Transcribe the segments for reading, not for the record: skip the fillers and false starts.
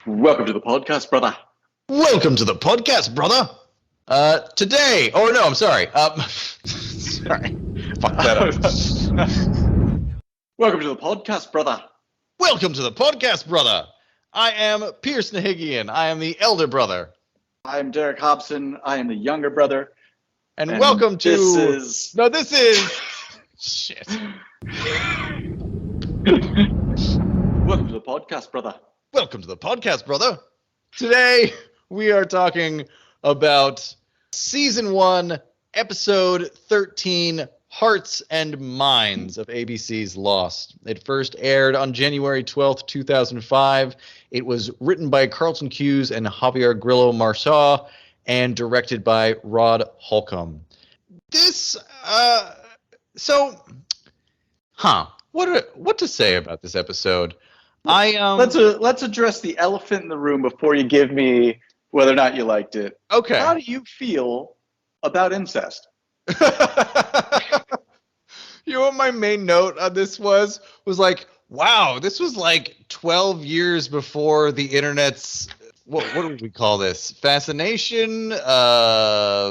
Welcome to the podcast, brother. Welcome to the podcast, brother. Today, I'm sorry. Sorry. Fuck that up. Welcome to the podcast, brother. Welcome to the podcast, brother. I am Pierce Nahigian. I am the elder brother. I am Derek Hobson. I am the younger brother. And welcome to... This is... Shit. Welcome to the podcast, brother. Welcome to the podcast, brother. Today, we are talking about Season 1, Episode 13, Hearts and Minds of ABC's Lost. It first aired on January 12th, 2005. It was written by Carlton, Cuse and Javier Grillo-Marxuach and directed by Holcomb. What to say about this episode? Let's address the elephant in the room before you give me whether or not you liked it. Okay. How do you feel about incest? You know what my main note on this was like, wow, this was like 12 years before the internet's, what do we call this? Fascination?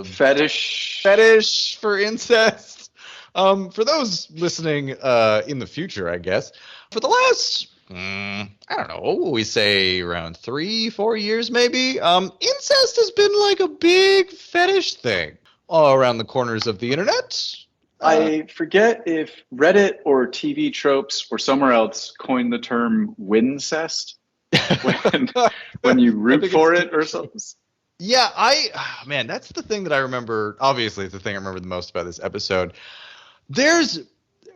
Fetish for incest? For those listening in the future, I guess, for the last... I don't know, what will we say, around 3-4 years maybe? Incest has been like a big fetish thing all around the corners of the internet. I forget if Reddit or TV Tropes or somewhere else coined the term wincest when you root for it or something. Yeah, that's the thing that I remember. Obviously, it's the thing I remember the most about this episode.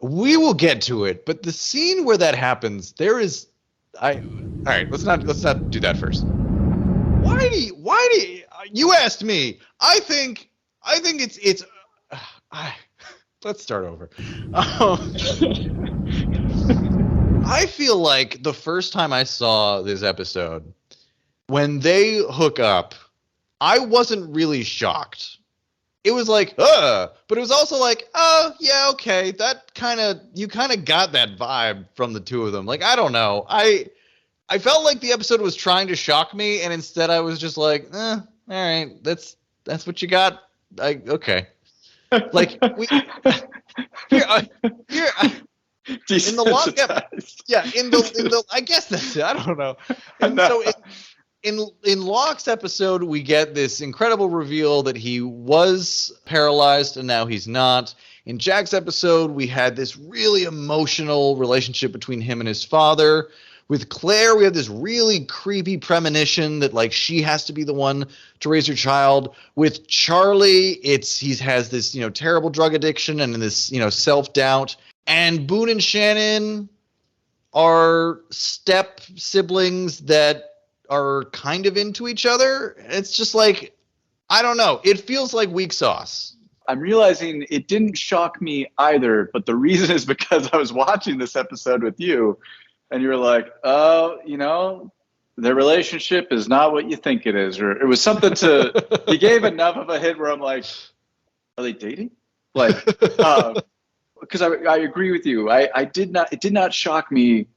We will get to it, but the scene where that happens, all right, let's not do that first. Why do you asked me? I think it's let's start over. I feel like the first time I saw this episode, when they hook up, I wasn't really shocked. It was like, but it was also like, oh, yeah, okay, you kind of got that vibe from the two of them. Like, I don't know. I felt like the episode was trying to shock me, and instead I was just like, all right, that's what you got. Okay. Like, in the long I guess that's it. I don't know. And so in Locke's episode, we get this incredible reveal that he was paralyzed and now he's not. In Jack's episode, we had this really emotional relationship between him and his father. With Claire, we have this really creepy premonition that like she has to be the one to raise her child. With Charlie, he has this, terrible drug addiction and this, self-doubt. And Boone and Shannon are step siblings that are kind of into each other. It's just like, I don't know. It feels like weak sauce. I'm realizing it didn't shock me either, but the reason is because I was watching this episode with you, and you were like, oh, their relationship is not what you think it is. Or it was something you gave enough of a hint where I'm like, are they dating? Like, because I agree with you. It did not shock me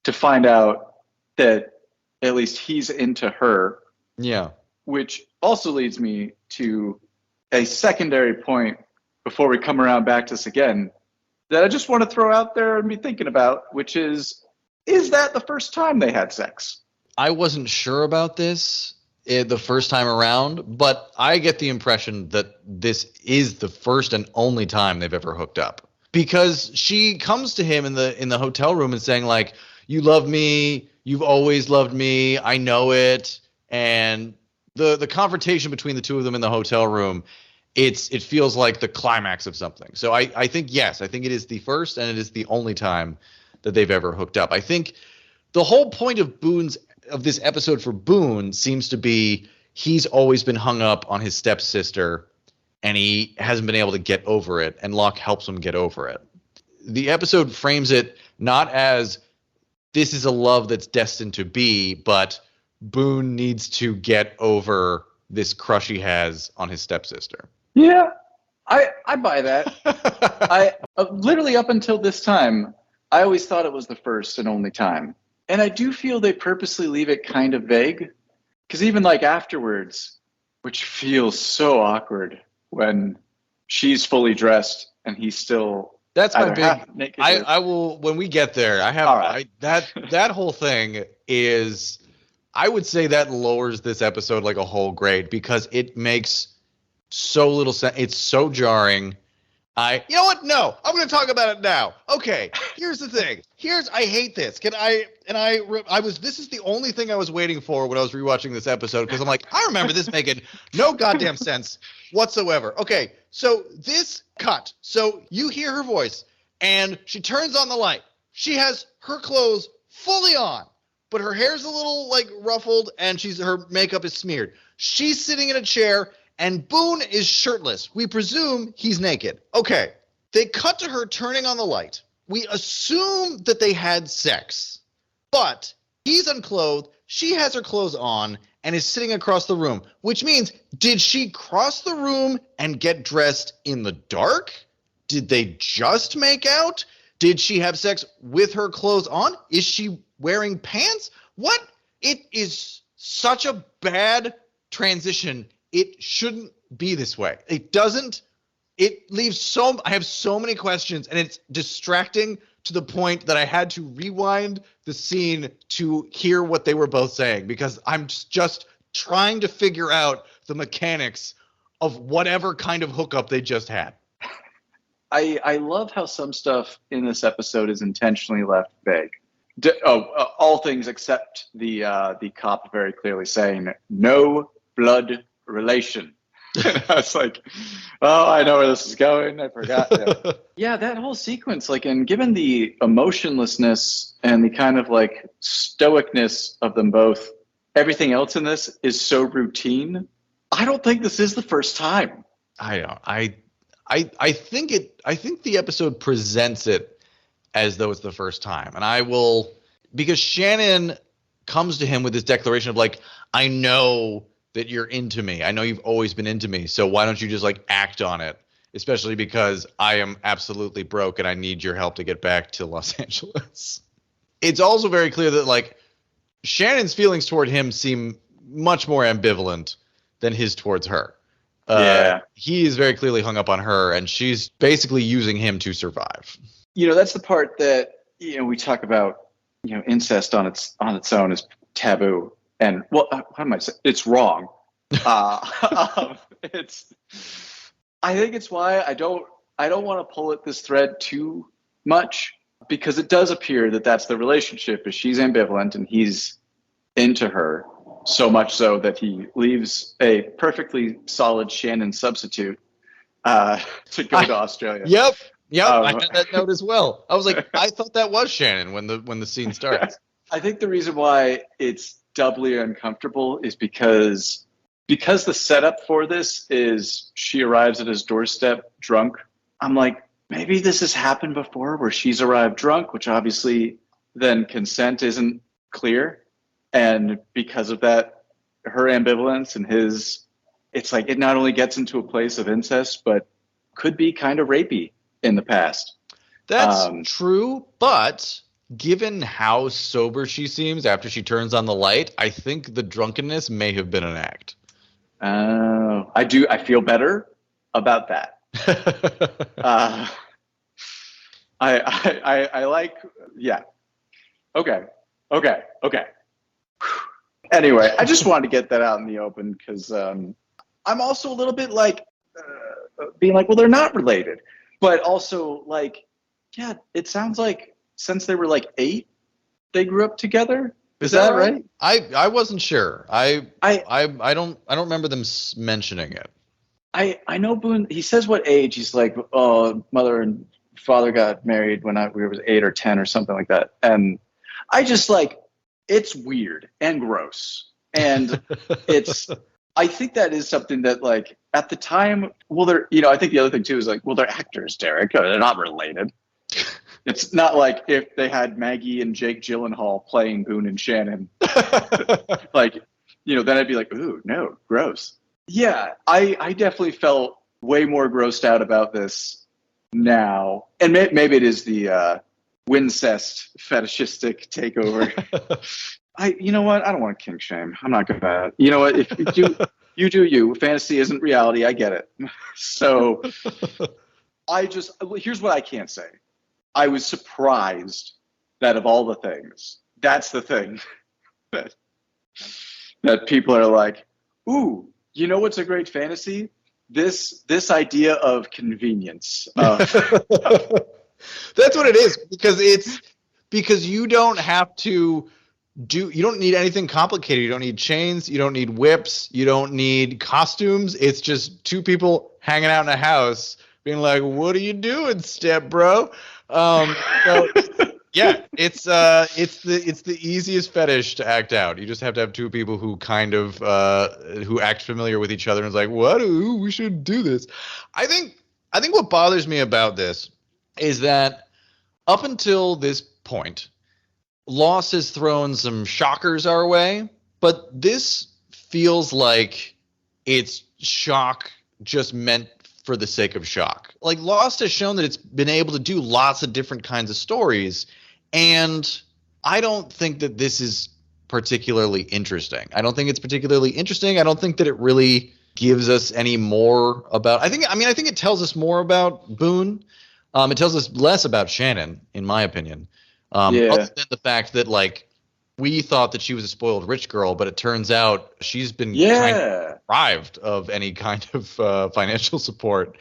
to find out that at least he's into her. Yeah. Which also leads me to a secondary point before we come around back to this again that I just want to throw out there and be thinking about, which is that the first time they had sex? I wasn't sure about this the first time around, but I get the impression that this is the first and only time they've ever hooked up. Because she comes to him in the hotel room and saying like, you love me, you've always loved me, I know it. And the confrontation between the two of them in the hotel room, it feels like the climax of something. So I think, yes, I think it is the first and it is the only time that they've ever hooked up. I think the whole point of this episode for Boone seems to be he's always been hung up on his stepsister and he hasn't been able to get over it, and Locke helps him get over it. The episode frames it not as this is a love that's destined to be, but Boone needs to get over this crush he has on his stepsister. Yeah, I buy that. I literally up until this time, I always thought it was the first and only time. And I do feel they purposely leave it kind of vague, because even like afterwards, which feels so awkward when she's fully dressed and he's still That's my either big. half naked. I will when we get there. I have All right. that whole thing is. I would say that lowers this episode like a whole grade because it makes so little sense. It's so jarring. You know what? No, I'm going to talk about it now. Okay, here's the thing. I hate this. This is the only thing I was waiting for when I was rewatching this episode because I'm like, I remember this making no goddamn sense whatsoever. Okay, so this cut. So you hear her voice and she turns on the light. She has her clothes fully on, but her hair's a little like ruffled and her makeup is smeared. She's sitting in a chair. And Boone is shirtless. We presume he's naked. Okay. They cut to her turning on the light. We assume that they had sex. But he's unclothed. She has her clothes on and is sitting across the room. Which means, did she cross the room and get dressed in the dark? Did they just make out? Did she have sex with her clothes on? Is she wearing pants? What? It is such a bad transition. It shouldn't be this way. It doesn't. It leaves I have so many questions, and it's distracting to the point that I had to rewind the scene to hear what they were both saying because I'm just trying to figure out the mechanics of whatever kind of hookup they just had. I love how some stuff in this episode is intentionally left vague. All things except the cop very clearly saying no blood relation. And I was like, oh, I know where this is going. I forgot. Yeah, that whole sequence, like, and given the emotionlessness and the kind of like stoicness of them both, everything else in this is so routine. I don't think this is the first time. I don't. I think the episode presents it as though it's the first time, and I will because Shannon comes to him with this declaration of like, I know that you're into me. I know you've always been into me. So why don't you just like act on it? Especially because I am absolutely broke and I need your help to get back to Los Angeles. It's also very clear that like Shannon's feelings toward him seem much more ambivalent than his towards her. He is very clearly hung up on her and she's basically using him to survive. You know, that's the part that, you know, we talk about, you know, incest on its own is taboo. And well, what am I saying? It's wrong. I think it's why I don't want to pull at this thread too much because it does appear that that's the relationship is she's ambivalent and he's into her so much so that he leaves a perfectly solid Shannon substitute to go to Australia. Yep. I had that note as well. I was like, I thought that was Shannon when the scene starts. I think the reason why it's doubly uncomfortable is because the setup for this is she arrives at his doorstep drunk. I'm like, maybe this has happened before where she's arrived drunk, which obviously then consent isn't clear. And because of that, her ambivalence and it's like it not only gets into a place of incest, but could be kind of rapey in the past. That's true, but given how sober she seems after she turns on the light, I think the drunkenness may have been an act. I feel better about that. I like, yeah. Okay. Anyway, I just wanted to get that out in the open because I'm also a little bit like being like, well, they're not related, but also like, yeah, it sounds like since they were like 8, they grew up together. Is that right? I wasn't sure. I don't remember them mentioning it. I know Boone. He says what age. He's like, oh, mother and father got married when we were 8 or 10 or something like that. And I just like, it's weird and gross. And I think that is something that like at the time, well, I think the other thing too is like, well, they're actors, Derek. They're not related. It's not like if they had Maggie and Jake Gyllenhaal playing Boone and Shannon, like, then I'd be like, ooh, no, gross. Yeah, I definitely felt way more grossed out about this now. And maybe it is the Wincest fetishistic takeover. You know what? I don't want to kink shame. I'm not good at it. You know what? If you do, you do you. Fantasy isn't reality. I get it. So here's what I can't say. I was surprised that of all the things, that's the thing that people are like, ooh, you know what's a great fantasy? This idea of convenience. That's what it is, because you don't have to you don't need anything complicated. You don't need chains, you don't need whips, you don't need costumes. It's just two people hanging out in a house being like, what are you doing, step bro? So yeah, it's the easiest fetish to act out. You just have to have two people who kind of who act familiar with each other and it's like, what? Ooh, we should do this. I think what bothers me about this is that up until this point, Lost has thrown some shockers our way, but this feels like it's shock just meant for the sake of shock. Like, Lost has shown that it's been able to do lots of different kinds of stories, and I don't think that this is particularly interesting. I don't think it's particularly interesting. I don't think that it really gives us any more about... I think it tells us more about Boone. It tells us less about Shannon, in my opinion. Other than the fact that, like, we thought that she was a spoiled rich girl, but it turns out she's been kind of deprived of any kind of financial support.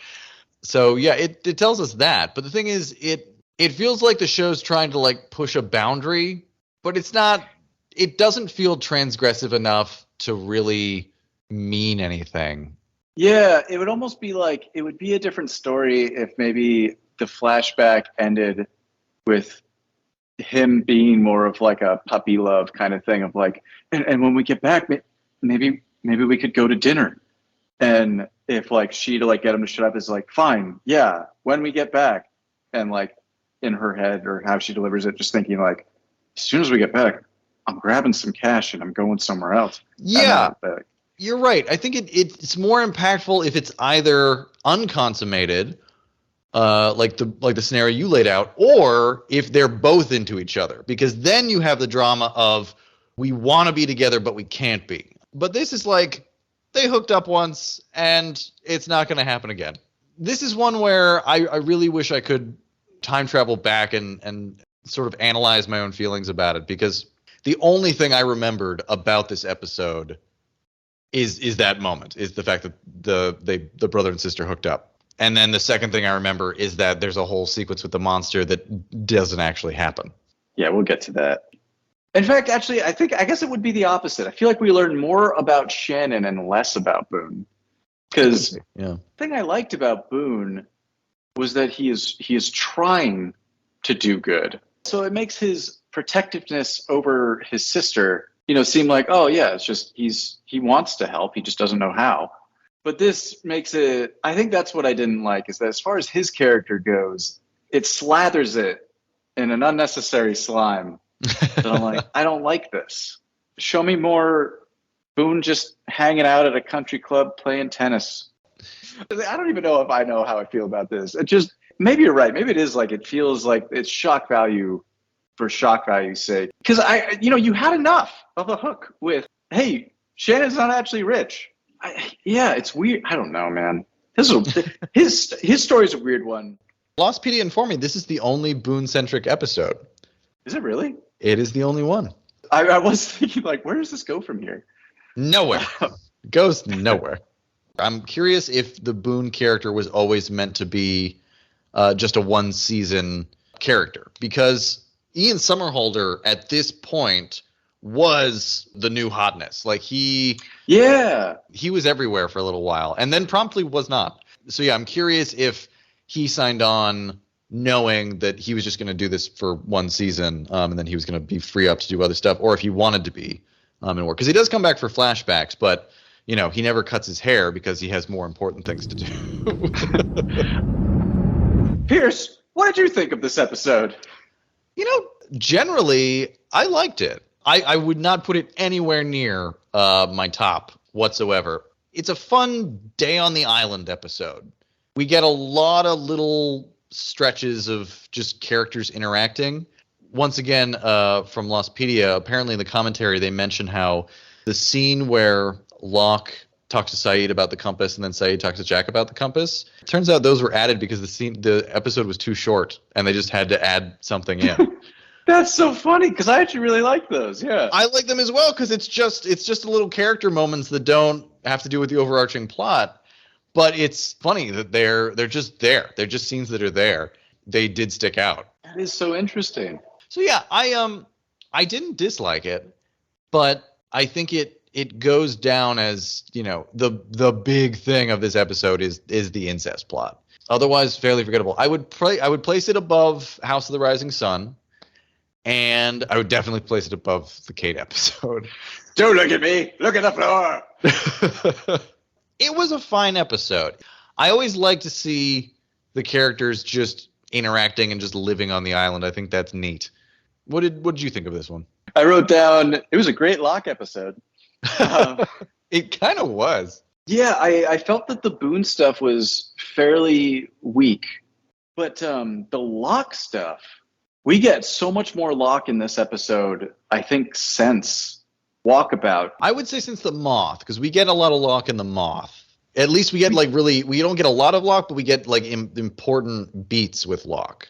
So yeah, it tells us that. But the thing is, it feels like the show's trying to, like, push a boundary, but it's not. It doesn't feel transgressive enough to really mean anything. Yeah, it would almost be like, it would be a different story if maybe the flashback ended with him being more of like a puppy love kind of thing of like, and when we get back, maybe we could go to dinner. And if, like, she, to, like, get him to shut up, is like, fine, yeah, when we get back. And, like, in her head, or how she delivers it, just thinking like, as soon as we get back, I'm grabbing some cash and I'm going somewhere else. Yeah, you're right. I think it's more impactful if it's either unconsummated, like the scenario you laid out, or if they're both into each other, because then you have the drama of, we want to be together but we can't be. But this is like, they hooked up once and it's not going to happen again. This is one where I really wish I could time travel back and sort of analyze my own feelings about it, because the only thing I remembered about this episode is that moment, is the fact that the brother and sister hooked up. And then the second thing I remember is that there's a whole sequence with the monster that doesn't actually happen. Yeah, we'll get to that. In fact, actually, I guess it would be the opposite. I feel like we learned more about Shannon and less about Boone. Because the thing I liked about Boone was that he is trying to do good. So it makes his protectiveness over his sister, seem like, oh yeah, it's just he wants to help, he just doesn't know how. But this makes it, I think that's what I didn't like, is that as far as his character goes, it slathers it in an unnecessary slime. And I'm like, I don't like this. Show me more Boone just hanging out at a country club playing tennis. I don't even know if I know how I feel about this. It just, maybe you're right. Maybe it is like, it feels like it's shock value for shock value's sake. Because you had enough of a hook with, hey, Shannon's not actually rich. It's weird. I don't know, man. His story's a weird one. Lostpedia informed me this is the only Boone-centric episode. Is it really? It is the only one. I was thinking, like, where does this go from here? Nowhere. It goes nowhere. I'm curious if the Boone character was always meant to be just a one-season character, because Ian Somerhalder at this point was the new hotness. Like, he was everywhere for a little while and then promptly was not. So yeah, I'm curious if he signed on knowing that he was just going to do this for one season, and then he was going to be free up to do other stuff, or if he wanted to be in work, because he does come back for flashbacks, but he never cuts his hair because he has more important things to do. Pierce, what did you think of this episode? Generally, I liked it. I would not put it anywhere near my top whatsoever. It's a fun day on the island episode. We get a lot of little stretches of just characters interacting. Once again, from Lostpedia, apparently in the commentary they mention how the scene where Locke talks to Sayid about the compass and then Sayid talks to Jack about the compass, turns out those were added because the episode was too short and they just had to add something in. That's so funny because I actually really like those. Yeah, I like them as well because it's just a little character moments that don't have to do with the overarching plot. But it's funny that they're just there. They're just scenes that are there. They did stick out. that is so interesting. So yeah, I didn't dislike it, but I think it goes down as, the big thing of this episode is the incest plot. Otherwise, fairly forgettable. I would place it above House of the Rising Sun. And I would definitely place it above the Kate episode. Don't look at me. Look at the floor. It was a fine episode. I always like to see the characters just interacting and just living on the island. I think that's neat. What did you think of this one? I wrote down, it was a great Locke episode. It kind of was. Yeah, I felt that the Boone stuff was fairly weak. But the Locke stuff, we get so much more Locke in this episode, I think, since Walkabout. I would say since the Moth, because we get a lot of Locke in the Moth. At least we get we don't get a lot of Locke, but we get important beats with Locke.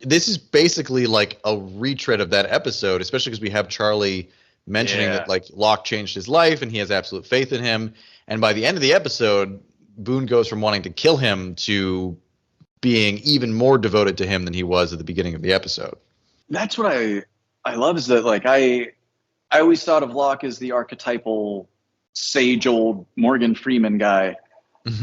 This is basically like a retread of that episode, especially because we have Charlie mentioning that Locke changed his life and he has absolute faith in him. And by the end of the episode, Boone goes from wanting to kill him to being even more devoted to him than he was at the beginning of the episode. That's what I love is that I always thought of Locke as the archetypal sage old Morgan Freeman guy.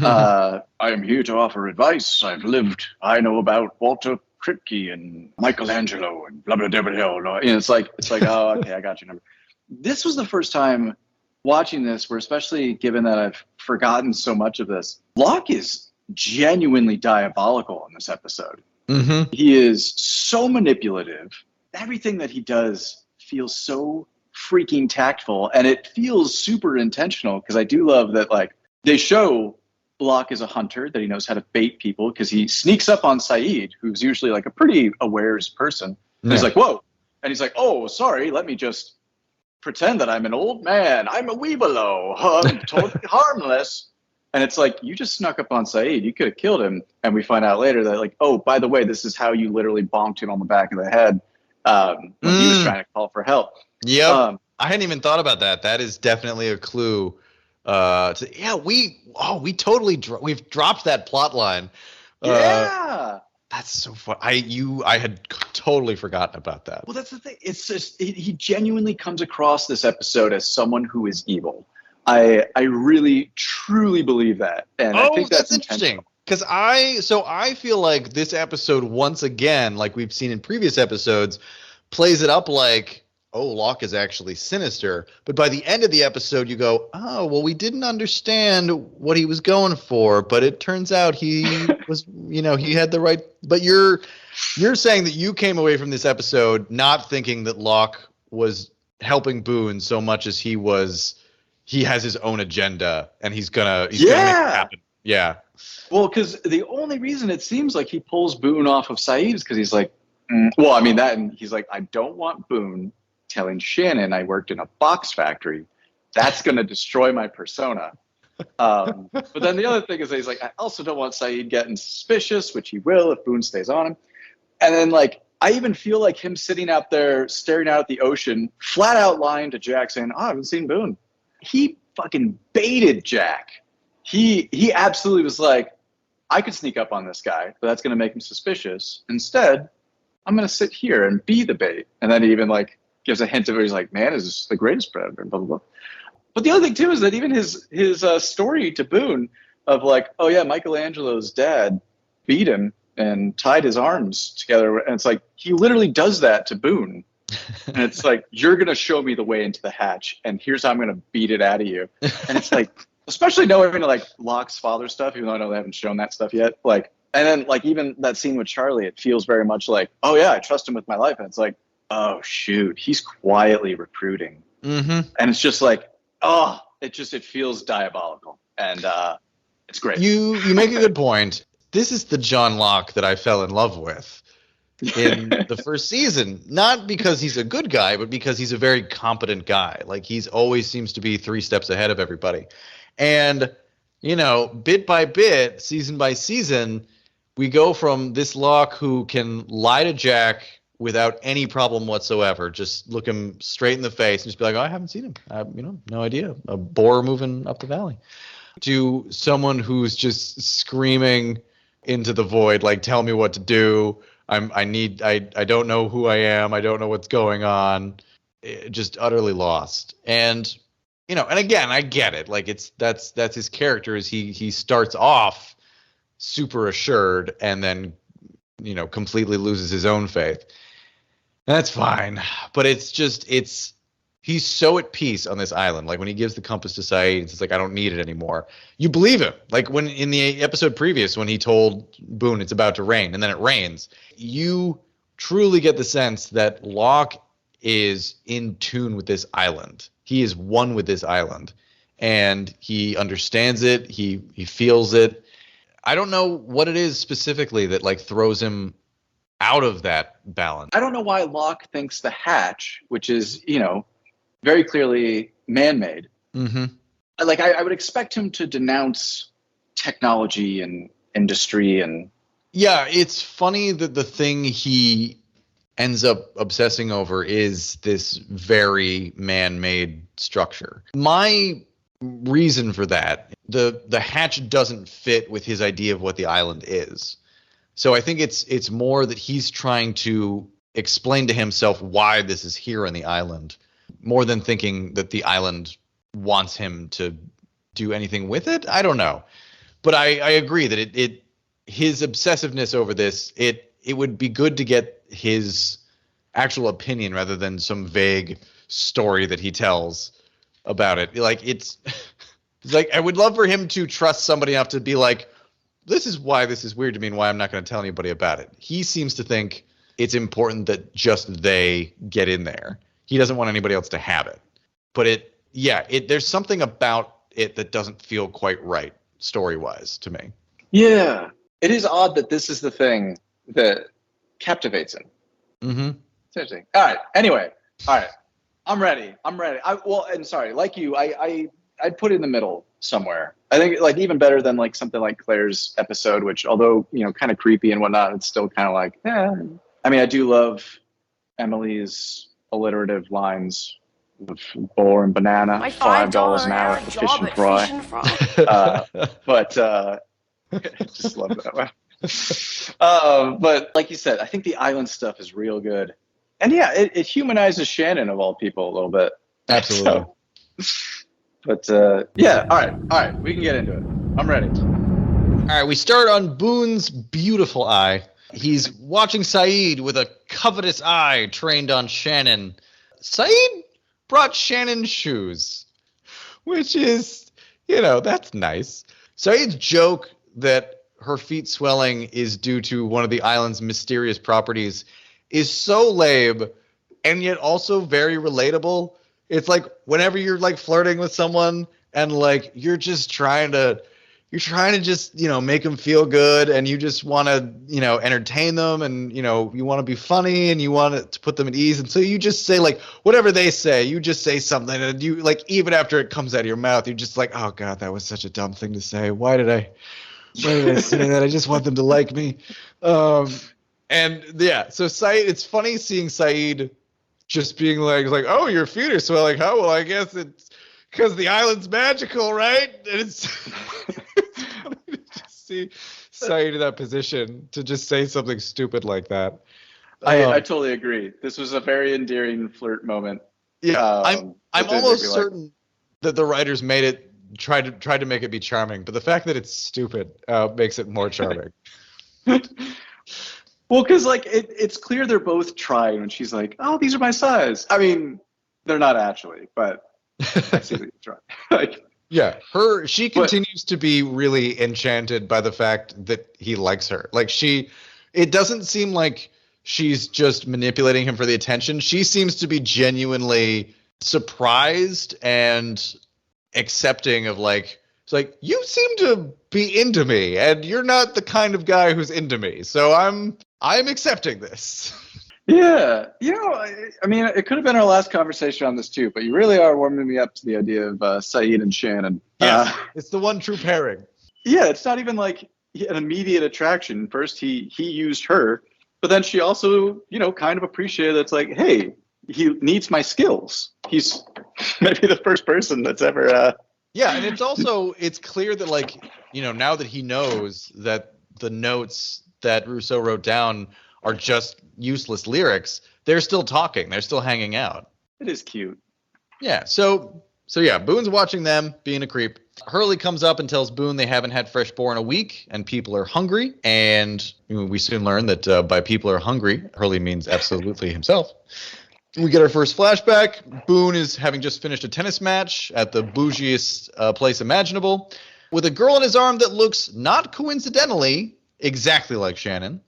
I am here to offer advice. I know about Walter Kripke and Michelangelo and blah blah blah blah. And it's like oh okay, I got your number. This was the first time watching this where, especially given that I've forgotten so much of this, Locke is genuinely diabolical in this episode. Mm-hmm. He is so manipulative. Everything that he does feels so freaking tactful, and it feels super intentional because I do love that they show Locke as a hunter, that he knows how to bait people because he sneaks up on Sayid, who's usually a pretty aware person. And he's like, whoa. And he's like, oh, sorry, let me just pretend that I'm an old man. I'm a weebelo. I'm totally harmless. And it's like, you just snuck up on Sayid. You could have killed him. And we find out later that, oh, by the way, this is how you literally bonked him on the back of the head when he was trying to call for help. Yep. I hadn't even thought about that. That is definitely a clue. We totally we've dropped that plot line. Yeah. That's so fun. I had totally forgotten about that. Well, that's the thing. It's just he genuinely comes across this episode as someone who is evil. I really truly believe that, and I think that's interesting. Because I feel like this episode once again, like we've seen in previous episodes, plays it up like, oh, Locke is actually sinister. But by the end of the episode, you go, oh, well, we didn't understand what he was going for, but it turns out he was, he had the right. But you're saying that you came away from this episode not thinking that Locke was helping Boone so much as he has his own agenda and he's gonna make it happen. Yeah. Well, because the only reason it seems like he pulls Boone off of Sayid is because he's like, and he's like, I don't want Boone telling Shannon I worked in a box factory. That's going to destroy my persona. But then the other thing is that he's like, I also don't want Sayid getting suspicious, which he will if Boone stays on him. And then I even feel like him sitting out there staring out at the ocean, flat out lying to Jack saying, oh, I haven't seen Boone. He fucking baited Jack. He absolutely was like, I could sneak up on this guy, but that's going to make him suspicious. Instead, I'm going to sit here and be the bait. And then he even gives a hint of it. He's like, man, is this the greatest predator? Blah, blah, blah. But the other thing too is that even his story to Boone of oh yeah, Michelangelo's dad beat him and tied his arms together. And it's like, he literally does that to Boone. And it's like, you're going to show me the way into the hatch, and here's how I'm going to beat it out of you. And it's especially knowing Locke's father stuff, even though I know they haven't shown that stuff yet. And then even that scene with Charlie, it feels very much like, oh yeah, I trust him with my life. And it's like, oh shoot, he's quietly recruiting. Mm-hmm. And it's just it feels diabolical. And it's great. You make a good point. is the John Locke that I fell in love with in the first season. Not because he's a good guy, but because he's a very competent guy. Like, he's always seems to be 3 steps ahead of everybody. And, you know, bit by bit, season by season, we go from this Locke who can lie to Jack without any problem whatsoever, just look him straight in the face and just be like, oh, I haven't seen him. I have, no idea. A boar moving up the valley. To someone who's just screaming into the void, like, tell me what to do. I don't know who I am. I don't know what's going on. Just utterly lost. And, and again, I get it. Like, that's his character. Is he starts off super assured and then, completely loses his own faith. That's fine. But he's so at peace on this island. Like, when he gives the compass to Sayid, it's like, I don't need it anymore. You believe him. Like, when in the episode previous, when he told Boone it's about to rain, and then it rains, you truly get the sense that Locke is in tune with this island. He is one with this island, and he understands it. He feels it. I don't know what it is specifically that, like, throws him out of that balance. I don't know why Locke thinks the hatch, which is, very clearly man-made. Mm-hmm. Like, I would expect him to denounce technology and industry and... Yeah, it's funny that the thing he ends up obsessing over is this very man-made structure. My reason for that, the hatch doesn't fit with his idea of what the island is. So I think it's more that he's trying to explain to himself why this is here on the island, more than thinking that the island wants him to do anything with it. I don't know. But I agree that his obsessiveness over this, it would be good to get his actual opinion rather than some vague story that he tells about it. Like, it's like, I would love for him to trust somebody enough to be like, this is why this is weird to me and why I'm not going to tell anybody about it. He seems to think it's important that just they get in there. He doesn't want anybody else to have it. But there's something about it that doesn't feel quite right story-wise to me. Yeah. It is odd that this is the thing that captivates him. Mm-hmm. It's interesting. All right. Anyway. All right. I'm ready. Sorry. Like you, I'd put it in the middle somewhere. I think, like, even better than, like, something like Claire's episode, which, although, kind of creepy and whatnot, it's still kind of like, I mean, I do love Emily's alliterative lines of boar and banana, My $5 an hour for fish and fry. But just love that one. But like you said, I think the island stuff is real good. And yeah, it humanizes Shannon, of all people, a little bit. Absolutely. But yeah, all right, we can get into it. I'm ready. All right, we start on Boone's beautiful eye. He's watching Sayid with a covetous eye trained on Shannon. Sayid brought Shannon shoes, which is, that's nice. Sayid's joke that her feet swelling is due to one of the island's mysterious properties is so lame and yet also very relatable. It's like whenever you're, like, flirting with someone and, like, you're trying to just, make them feel good, and you just want to, entertain them, and, you want to be funny, and you want to put them at ease. And so you just say, like, whatever they say, you just say something, and you, like, even after it comes out of your mouth, you're just like, oh God, that was such a dumb thing to say. Why did I say that? I just want them to like me. And yeah, so Sayid, it's funny seeing Sayid just being like, oh, your feet are swelling. Huh? Well, I guess it's because the island's magical, right? And it's funny to just see Sayid in that position to just say something stupid like that. I totally agree. This was a very endearing flirt moment. Yeah, I'm almost certain that the writers tried to make it be charming, but the fact that it's stupid makes it more charming. Well, because, like, it's clear they're both trying when she's like, oh, these are my size. I mean, they're not actually, but I see that you're trying. Yeah, she continues to be really enchanted by the fact that he likes her. Like, it doesn't seem like she's just manipulating him for the attention. She seems to be genuinely surprised and accepting of, like, It's like, you seem to be into me, and you're not the kind of guy who's into me. So I'm accepting this. Yeah. I mean, it could have been our last conversation on this too, but you really are warming me up to the idea of Sayid and Shannon. Yes, it's the one true pairing. Yeah, it's not even like an immediate attraction. First, he used her, but then she also, kind of appreciated that it's like, hey, he needs my skills. He's maybe the first person that's ever... Yeah, and it's clear that, like, now that he knows that the notes that Rousseau wrote down are just useless lyrics, they're still talking. They're still hanging out. It is cute. Yeah, so yeah, Boone's watching them, being a creep. Hurley comes up and tells Boone they haven't had fresh boar in a week, and people are hungry. And we soon learn that by people are hungry, Hurley means absolutely himself. We get our first flashback. Boone is having just finished a tennis match at the bougiest place imaginable with a girl in his arm that looks, not coincidentally, exactly like Shannon.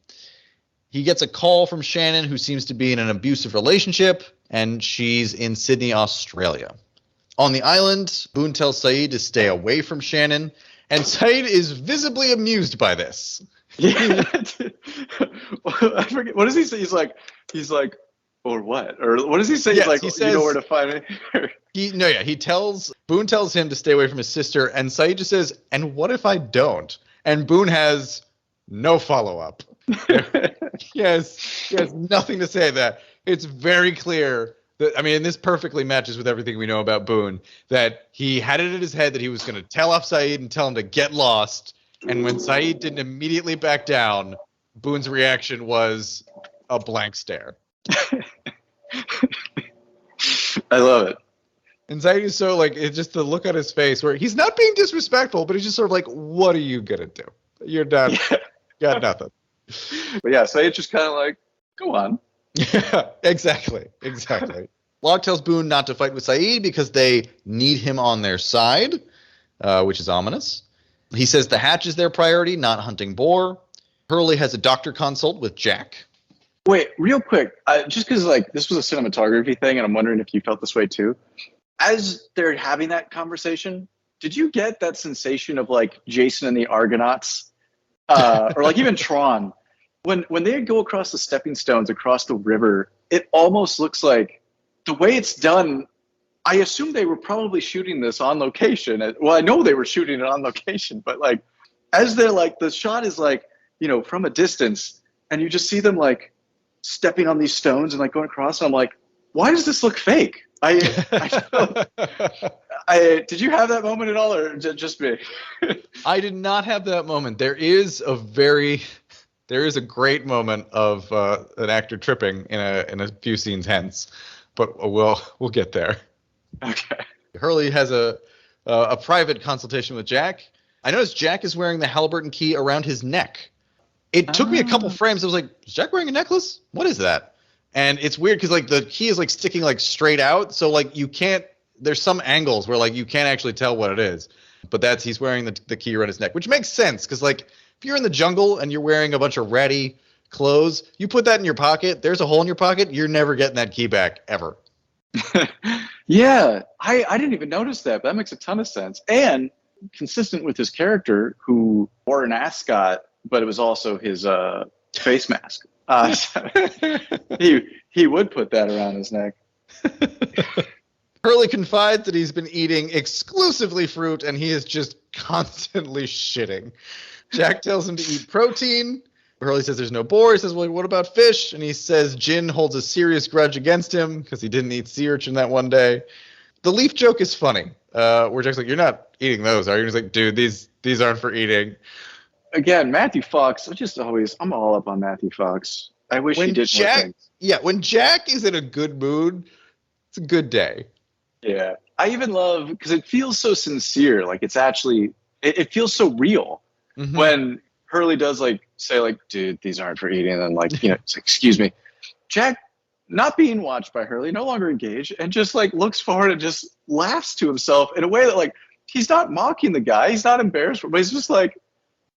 He gets a call from Shannon, who seems to be in an abusive relationship, and she's in Sydney, Australia. On the island, Boone tells Sayid to stay away from Shannon, and Sayid is visibly amused by this. Yeah. I forget. What does he say? He's like, or what? Or what does he say? Yes, he's like, he says, you know where to find me? Boone tells him to stay away from his sister, and Sayid just says, and what if I don't? And Boone has no follow-up. He has nothing to say to that. It's very clear that, and this perfectly matches with everything we know about Boone, that he had it in his head that he was going to tell off Sayid and tell him to get lost. And when Sayid didn't immediately back down, Boone's reaction was a blank stare. I love it. And Sayid is so, like, it's just the look on his face where he's not being disrespectful, but he's just sort of like, what are you going to do? You're done. Got nothing. But yeah, Sayid's just kind of like, go on. Yeah, exactly. Locke tells Boone not to fight with Sayid because they need him on their side, which is ominous. He says the hatch is their priority, not hunting boar. Hurley has a doctor consult with Jack. Wait, real quick, just because this was a cinematography thing, and I'm wondering if you felt this way too. As they're having that conversation, did you get that sensation of like Jason and the Argonauts, or like even Tron, when they go across the stepping stones across the river? It almost looks like the way it's done. I assume they were probably shooting this on location. Well, I know they were shooting it on location, but like as they're like, the shot is like, from a distance, and you just see them like stepping on these stones and like going across. And I'm like, why does this look fake? Did you have that moment at all, or just me? I did not have that moment. There is a great moment of an actor tripping in a few scenes hence, but we'll get there. Okay. Hurley has a private consultation with Jack. I noticed Jack is wearing the Halliburton key around his neck. It took me a couple frames. I was like, is Jack wearing a necklace? What is that? And it's weird because like the key is like sticking like straight out. So like there's some angles where like you can't actually tell what it is. But he's wearing the key around his neck, which makes sense because like if you're in the jungle and you're wearing a bunch of ratty clothes, you put that in your pocket, there's a hole in your pocket, you're never getting that key back ever. Yeah, I didn't even notice that, but that makes a ton of sense. And consistent with his character, who wore an ascot, but it was also his face mask. He would put that around his neck. Hurley confides that he's been eating exclusively fruit, and he is just constantly shitting. Jack tells him to eat protein. Hurley says there's no boar. He says, well, what about fish? And he says Jin holds a serious grudge against him because he didn't eat sea urchin that one day. The leaf joke is funny, where Jack's like, you're not eating those, are you? And he's like, dude, these aren't for eating. Again, Matthew Fox, I'm all up on Matthew Fox. I wish he did more things. Yeah, when Jack is in a good mood, it's a good day. Yeah. I even love, because it feels so sincere, like it's actually, it feels so real. Mm-hmm. When Hurley does like say like, dude, these aren't for eating, and then like, it's like, excuse me. Jack, not being watched by Hurley, no longer engaged, and just like looks forward and just laughs to himself in a way that like, he's not mocking the guy, he's not embarrassed, but he's just like,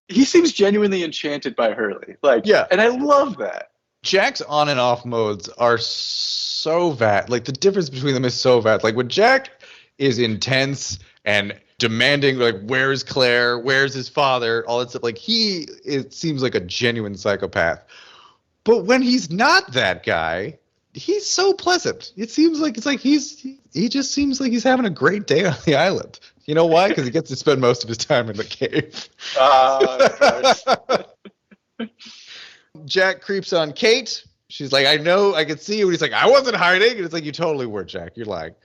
he seems genuinely enchanted by Hurley. Like, yeah. And I love that. Jack's on and off modes are so vast. Like the difference between them is so vast. Like when Jack is intense and demanding, like, where's Claire? Where's his father? All that stuff. Like, it seems like a genuine psychopath. But when he's not that guy, he's so pleasant. It seems like he just seems like he's having a great day on the island. You know why? Because he gets to spend most of his time in the cave. Jack creeps on Kate. She's like, I know, I can see you. And he's like, I wasn't hiding. And it's like, you totally were, Jack. You're lying.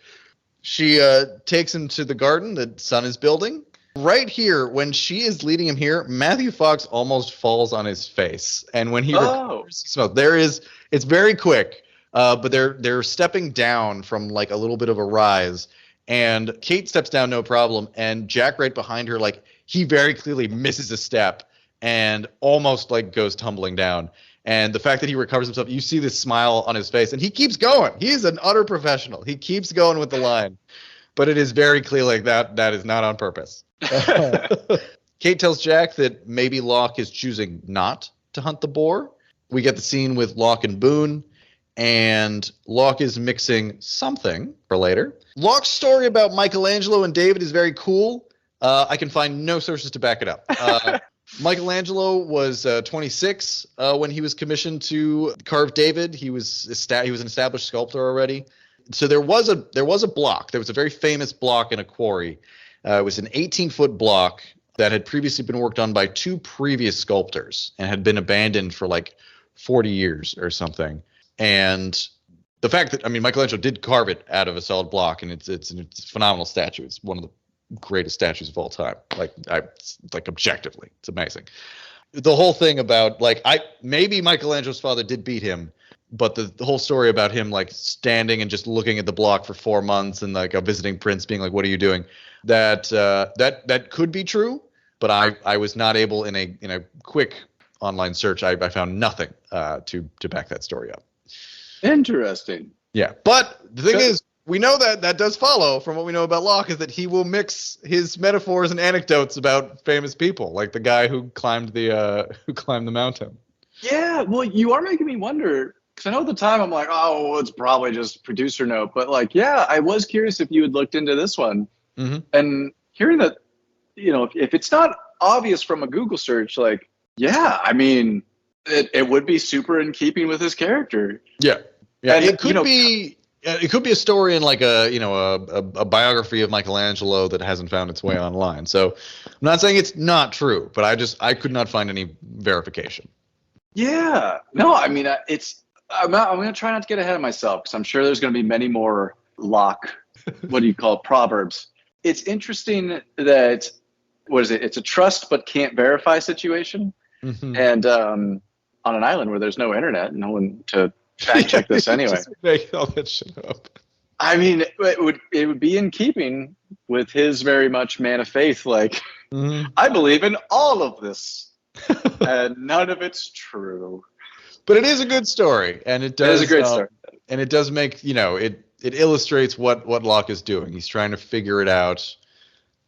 She takes him to the garden that Son is building. Right here, when she is leading him here, Matthew Fox almost falls on his face. And when he recovers, he smells. It's very quick, but they're stepping down from like a little bit of a rise. And Kate steps down, no problem. And Jack right behind her, like, he very clearly misses a step and almost like goes tumbling down. And the fact that he recovers himself, you see this smile on his face, and he keeps going. He is an utter professional. He keeps going with the line. But it is very clear like that is not on purpose. Kate tells Jack that maybe Locke is choosing not to hunt the boar. We get the scene with Locke and Boone, and Locke is mixing something for later. Locke's story about Michelangelo and David is very cool. I can find no sources to back it up. Michelangelo was 26 when he was commissioned to carve David. He was an established sculptor already. So there was a block. There was a very famous block in a quarry. It was an 18-foot block that had previously been worked on by two previous sculptors and had been abandoned for like 40 years or something. And the fact that, I mean, Michelangelo did carve it out of a solid block, and it's a phenomenal statue. It's one of the greatest statues of all time. Like objectively, it's amazing. The whole thing about maybe Michelangelo's father did beat him, but the whole story about him like standing and just looking at the block for 4 months and like a visiting prince being like, "What are you doing?" That could be true, but I was not able in a quick online search. I found nothing to back that story up. Interesting. Yeah, but the thing is, we know that does follow from what we know about Locke is that he will mix his metaphors and anecdotes about famous people, like the guy who climbed the mountain. Yeah, well, you are making me wonder, because I know at the time I'm like, oh, well, it's probably just producer note, but like, yeah, I was curious if you had looked into this one, and hearing that, you know, if it's not obvious from a Google search, like, yeah, I mean, it would be super in keeping with his character. Yeah, and it could be. It could be a story in like a biography of Michelangelo that hasn't found its way online. So I'm not saying it's not true, but I could not find any verification. Yeah, no, I mean I'm going to try not to get ahead of myself because I'm sure there's going to be many more Locke, what do you call it, proverbs. It's interesting that it's a trust but can't verify situation, and on an island where there's no internet, no one to fact check this anyway. Just make all that shit up. I mean, it would be in keeping with his very much man of faith. Like, I believe in all of this, and none of it's true. But it is a good story, and it does. It is a great story, and it does make it illustrates what Locke is doing. He's trying to figure it out.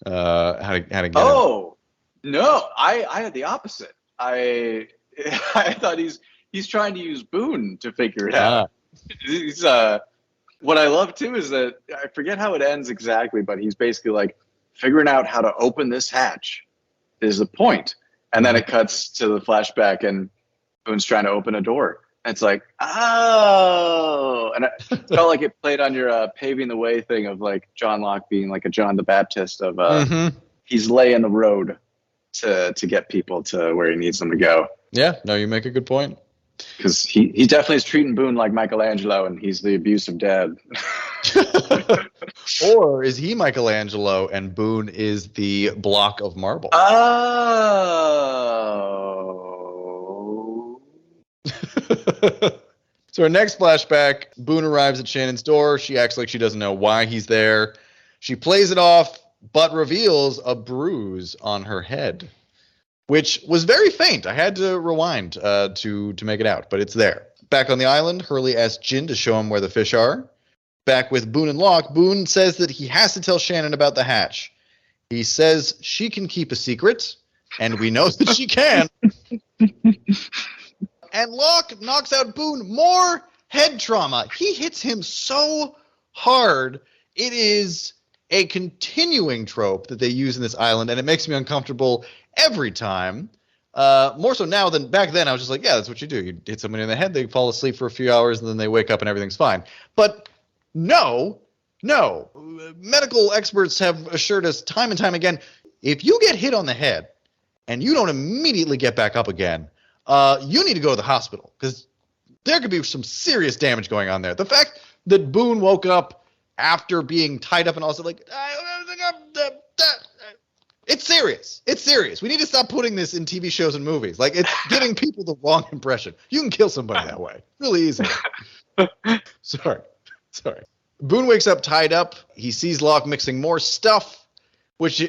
How to get him. Oh no, I had the opposite. I thought he's trying to use Boone to figure it out. He's what I love too is that I forget how it ends exactly, but he's basically like figuring out how to open this hatch is the point. And then it cuts to the flashback and Boone's trying to open a door. And it's like, oh, and it felt like it played on your paving the way thing of like John Locke being like a John the Baptist of he's laying the road to get people to where he needs them to go. Yeah, no, you make a good point. Because he definitely is treating Boone like Michelangelo, and he's the abusive dad. Or is he Michelangelo and Boone is the block of marble? Oh. So our next flashback, Boone arrives at Shannon's door. She acts like she doesn't know why he's there. She plays it off, but reveals a bruise on her head, which was very faint. I had to rewind to make it out, but it's there. Back on the island, Hurley asks Jin to show him where the fish are. Back with Boone and Locke, Boone says that he has to tell Shannon about the hatch. He says she can keep a secret, and we know that she can. And Locke knocks out Boone. More head trauma. He hits him so hard. It is a continuing trope that they use in this island, and it makes me uncomfortable every time. More so now than back then. I was just like, yeah, that's what you do. You hit somebody in the head, they fall asleep for a few hours, and then they wake up and everything's fine. But no. Medical experts have assured us time and time again, if you get hit on the head and you don't immediately get back up again, you need to go to the hospital because there could be some serious damage going on there. The fact that Boone woke up after being tied up and also like, it's serious. It's serious. We need to stop putting this in TV shows and movies. Like, it's giving people the wrong impression. You can kill somebody that way. Really easy. Sorry. Boone wakes up tied up. He sees Locke mixing more stuff, which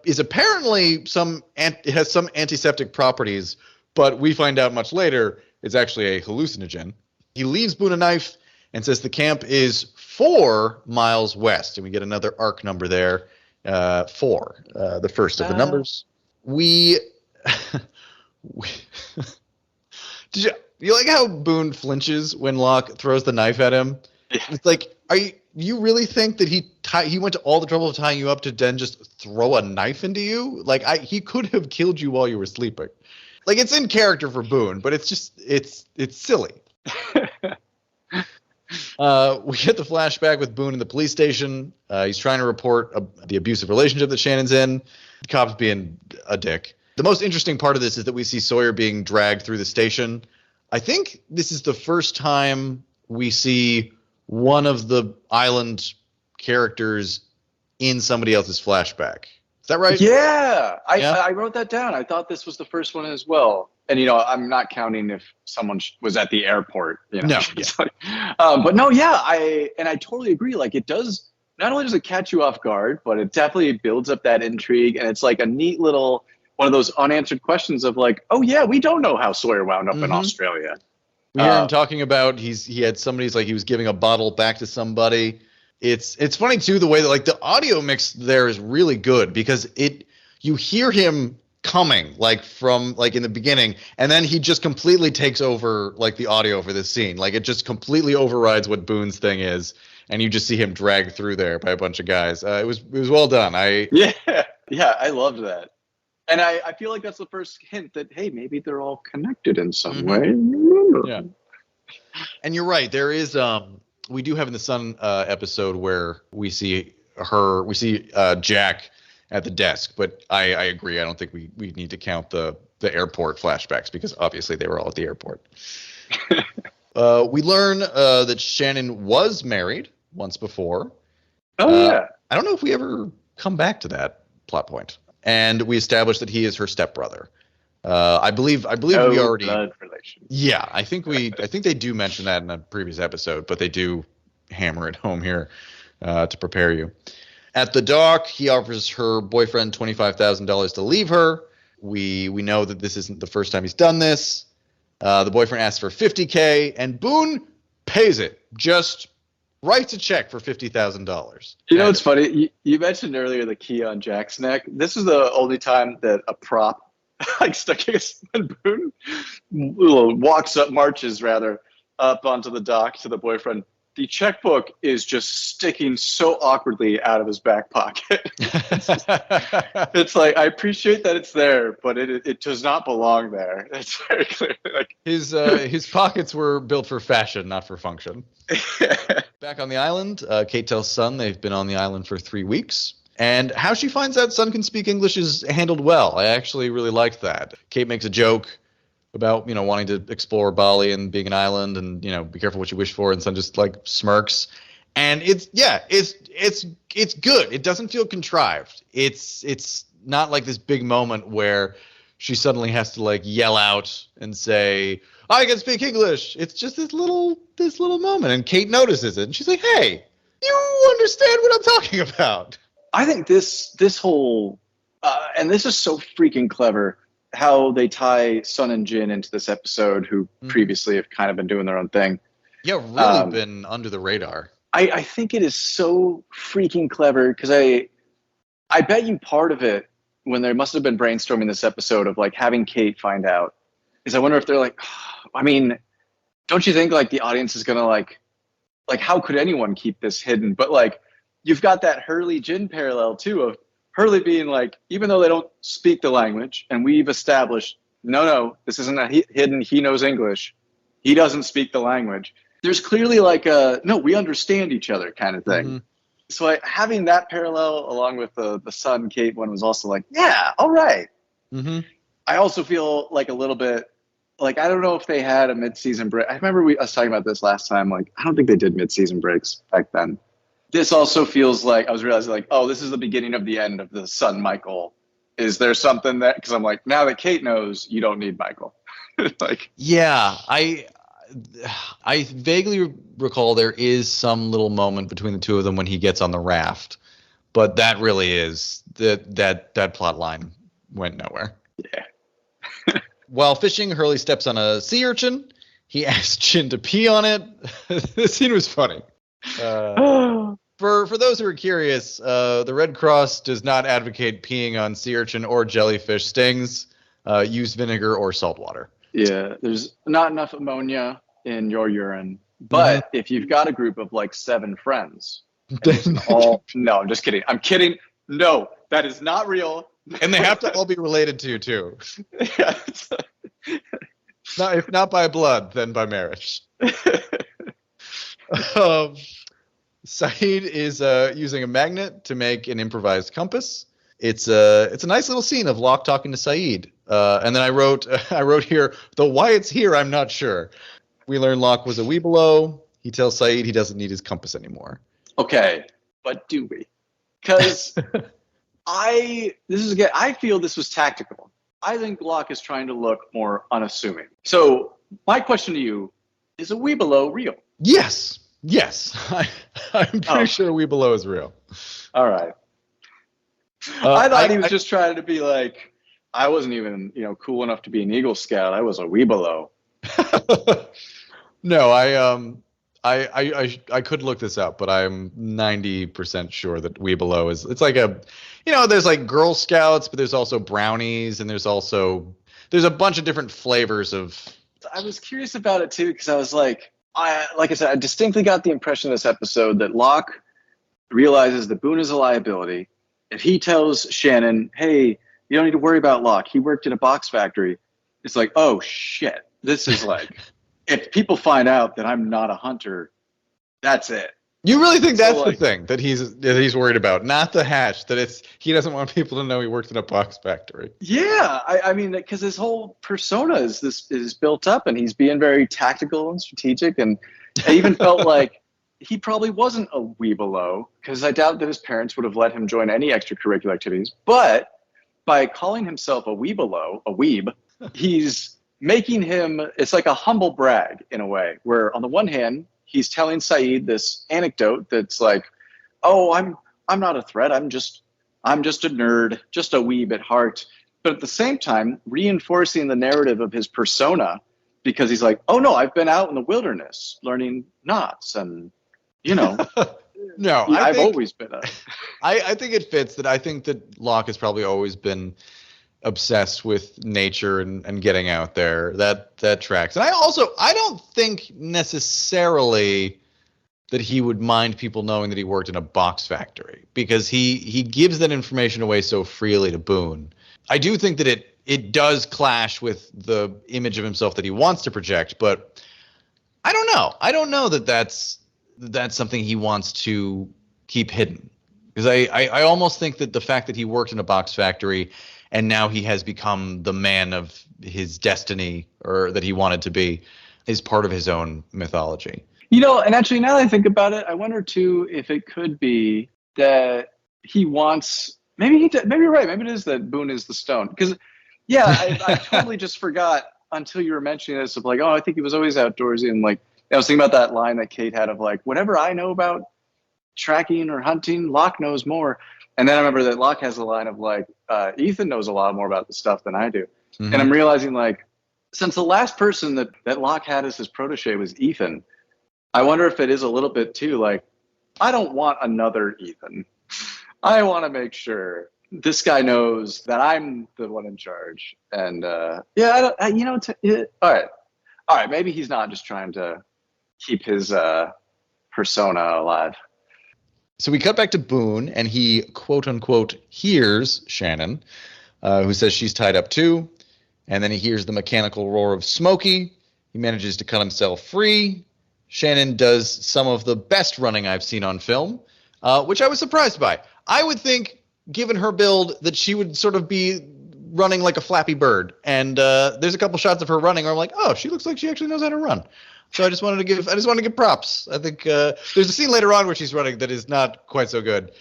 is apparently it has some antiseptic properties, but we find out much later it's actually a hallucinogen. He leaves Boone a knife and says the camp is 4 miles west, and we get another arc number there, 4, the first of the numbers. We did you like how Boone flinches when Locke throws the knife at him? Yeah. It's like, you really think that he went to all the trouble of tying you up to then just throw a knife into you? Like, he could have killed you while you were sleeping. Like, it's in character for Boone, but it's just it's silly. We get the flashback with Boone in the police station. He's trying to report the abusive relationship that Shannon's in. The cop's being a dick. The most interesting part of this is that we see Sawyer being dragged through the station. I think this is the first time we see one of the island characters in somebody else's flashback. Is that right? Yeah. I wrote that down. I thought this was the first one as well. And, I'm not counting if someone was at the airport. No. Yeah. But no, yeah. I totally agree. Like, it does, not only does it catch you off guard, but it definitely builds up that intrigue. And it's like a neat little, one of those unanswered questions of like, oh yeah, we don't know how Sawyer wound up in Australia. We hear him talking about he had somebody's like he was giving a bottle back to somebody. It's funny too the way that like the audio mix there is really good because you hear him coming like from like in the beginning and then he just completely takes over like the audio for this scene. Like it just completely overrides what Boone's thing is and you just see him dragged through there by a bunch of guys. It was well done. Yeah, I loved that. And I feel like that's the first hint that, hey, maybe they're all connected in some way. Yeah. And you're right. There is, we do have in the Sun episode where we see Jack at the desk. But I agree. I don't think we need to count the airport flashbacks because obviously they were all at the airport. We learn that Shannon was married once before. Oh, yeah. I don't know if we ever come back to that plot point. And we established that he is her stepbrother. I believe we already. Blood relation. Yeah, I think they do mention that in a previous episode, but they do hammer it home here to prepare you. At the dock, he offers her boyfriend $25,000 to leave her. We know that this isn't the first time he's done this. The boyfriend asks for $50K, and Boone pays it. Just writes a check for $50,000. It's funny. You mentioned earlier the key on Jack's neck. This is the only time that a prop like stuck when Boone marches up onto the dock to the boyfriend. The checkbook is just sticking so awkwardly out of his back pocket. It's like, I appreciate that it's there, but it does not belong there. It's very clear. Like his pockets were built for fashion, not for function. Back on the island, Kate tells Sun they've been on the island for 3 weeks. And how she finds out Sun can speak English is handled well. I actually really liked that. Kate makes a joke about, wanting to explore Bali and being an island and, be careful what you wish for. And Sun just like smirks. And it's good. It doesn't feel contrived. It's not like this big moment where she suddenly has to like yell out and say, I can speak English. It's just this little moment. And Kate notices it. And she's like, hey, you understand what I'm talking about. I think this whole, and this is so freaking clever, how they tie Sun and Jin into this episode, who previously have kind of been doing their own thing. Yeah, really been under the radar. I think it is so freaking clever because I bet you part of it when they must have been brainstorming this episode of like having Kate find out is I wonder if they're like, I mean, don't you think like the audience is gonna like how could anyone keep this hidden? But like you've got that Hurley Jin parallel too, of Hurley being like, even though they don't speak the language, and we've established, no, this isn't a hidden, he knows English, he doesn't speak the language. There's clearly like a, no, we understand each other kind of thing. So having that parallel along with the son Kate one was also like, yeah, all right. I also feel like a little bit like, I don't know if they had a mid-season break. I remember us talking about this last time. Like, I don't think they did mid-season breaks back then. This also feels like I was realizing like, oh, this is the beginning of the end of the son Michael. Is there something that, because I'm like, now that Kate knows, you don't need Michael. Like, yeah, I vaguely recall there is some little moment between the two of them when he gets on the raft, but that really is that plot line went nowhere. Yeah. While fishing, Hurley steps on a sea urchin. He asks Jin to pee on it. The scene was funny. For those who are curious, the Red Cross does not advocate peeing on sea urchin or jellyfish stings. Use vinegar or salt water. Yeah, there's not enough ammonia in your urine. But if you've got a group of like 7 friends, no, I'm just kidding. I'm kidding. No, that is not real. And they have to all be related to you too. Yeah. If not by blood, then by marriage. Sayid is using a magnet to make an improvised compass. It's a nice little scene of Locke talking to Sayid. And then I wrote here, though why it's here, I'm not sure. We learn Locke was a weebelo. He tells Sayid he doesn't need his compass anymore. Okay, but do we? Because I feel this was tactical. I think Locke is trying to look more unassuming. So my question to you, is a weebelo real? Yes. I'm pretty sure weebelo is real. All right. I thought he was just trying to be like, I wasn't even, cool enough to be an Eagle Scout. I was a weebelo. No, I could look this up, but I'm 90% sure that weebelo is, it's like there's like Girl Scouts, but there's also brownies, and there's a bunch of different flavors of. I was curious about it too, because I was like I said, I distinctly got the impression in this episode that Locke realizes that Boone is a liability. If he tells Shannon, hey, you don't need to worry about Locke, he worked in a box factory, it's like, oh shit, this is like, if people find out that I'm not a hunter, that's it. You really think that's the thing that he's worried about, not the hatch, that he doesn't want people to know he worked in a box factory? Yeah, I mean, because his whole persona is built up, and he's being very tactical and strategic, and I even felt like he probably wasn't a weebelo, because I doubt that his parents would have let him join any extracurricular activities. But by calling himself a weebelo, a weeb, he's making him, it's like a humble brag in a way, where on the one hand, he's telling Sayid this anecdote that's like, oh, I'm not a threat. I'm just a nerd, just a weeb at heart. But at the same time, reinforcing the narrative of his persona, because he's like, oh no, I've been out in the wilderness learning knots, and No, I've always been I think it fits that. I think that Locke has probably always been obsessed with nature and getting out there. That tracks. And I don't think necessarily that he would mind people knowing that he worked in a box factory, because he gives that information away so freely to Boone. I do think that it does clash with the image of himself that he wants to project, but I don't know. I don't know that that's something he wants to keep hidden, because I almost think that the fact that he worked in a box factory and now he has become the man of his destiny, or that he wanted to be, is part of his own mythology. And actually, now that I think about it, I wonder too if it could be that he wants. Maybe you're right. Maybe it is that Boone is the stone. Because, yeah, I totally just forgot until you were mentioning this of like, oh, I think he was always outdoorsy, and like I was thinking about that line that Kate had of like, whatever I know about tracking or hunting, Locke knows more. And then I remember that Locke has a line of like, Ethan knows a lot more about the stuff than I do. Mm-hmm. And I'm realizing like, since the last person that Locke had as his protege was Ethan, I wonder if it is a little bit too like, I don't want another Ethan. I want to make sure this guy knows that I'm the one in charge. And all right. Maybe he's not just trying to keep his persona alive. So we cut back to Boone, and he, quote unquote, hears Shannon, who says she's tied up too. And then he hears the mechanical roar of Smokey. He manages to cut himself free. Shannon does some of the best running I've seen on film, which I was surprised by. I would think, given her build, that she would sort of be running like a Flappy Bird. And there's a couple shots of her running where I'm like, oh, she looks like she actually knows how to run. So I just wanted to give props. I think there's a scene later on where she's running that is not quite so good.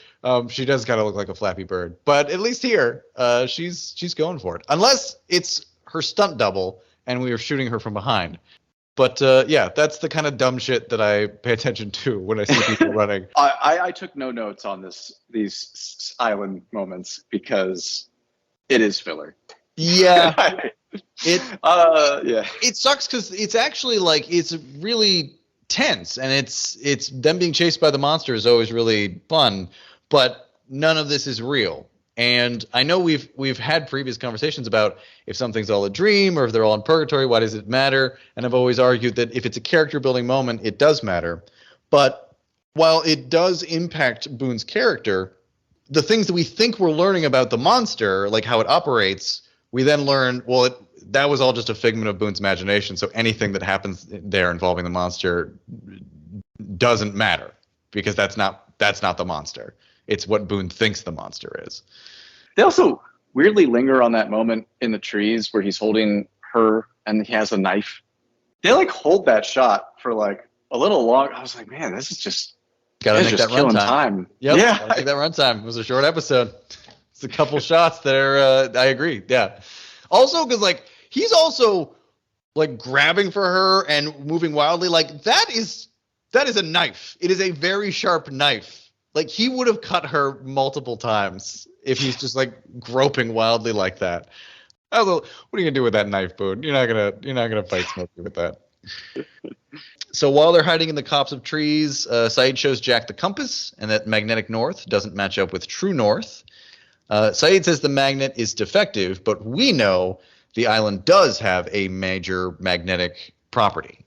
She does kind of look like a Flappy Bird, but at least here, she's going for it. Unless it's her stunt double and we are shooting her from behind. But yeah, that's the kind of dumb shit that I pay attention to when I see people running. I took no notes on these island moments because it is filler. Yeah. Yeah. It sucks because it's actually like it's really tense, and it's them being chased by the monster is always really fun, but none of this is real. And I know we've had previous conversations about if something's all a dream or if they're all in purgatory, why does it matter? And I've always argued that if it's a character building moment, it does matter. But while it does impact Boone's character, the things that we think we're learning about the monster, like how it operates, we then learn, well, that was all just a figment of Boone's imagination. So anything that happens there involving the monster doesn't matter because that's not the monster. It's what Boone thinks the monster is. They also weirdly linger on that moment in the trees where he's holding her and he has a knife. They like hold that shot for like a little long. I was like, man, this is just gotta make that killing runtime. Time. Yep, yeah, gotta make that runtime. It was a short episode. It's a couple shots there. I agree. Yeah. Also, because like he's also like grabbing for her and moving wildly. Like that is a knife. It is a very sharp knife. Like he would have cut her multiple times if he's just like groping wildly like that. Although, what are you gonna do with that knife, Boone? You're not gonna fight Smokey with that. So while they're hiding in the copse of trees, Sayid shows Jack the compass and that magnetic north doesn't match up with true north. Sayid says the magnet is defective, but we know the island does have a major magnetic property.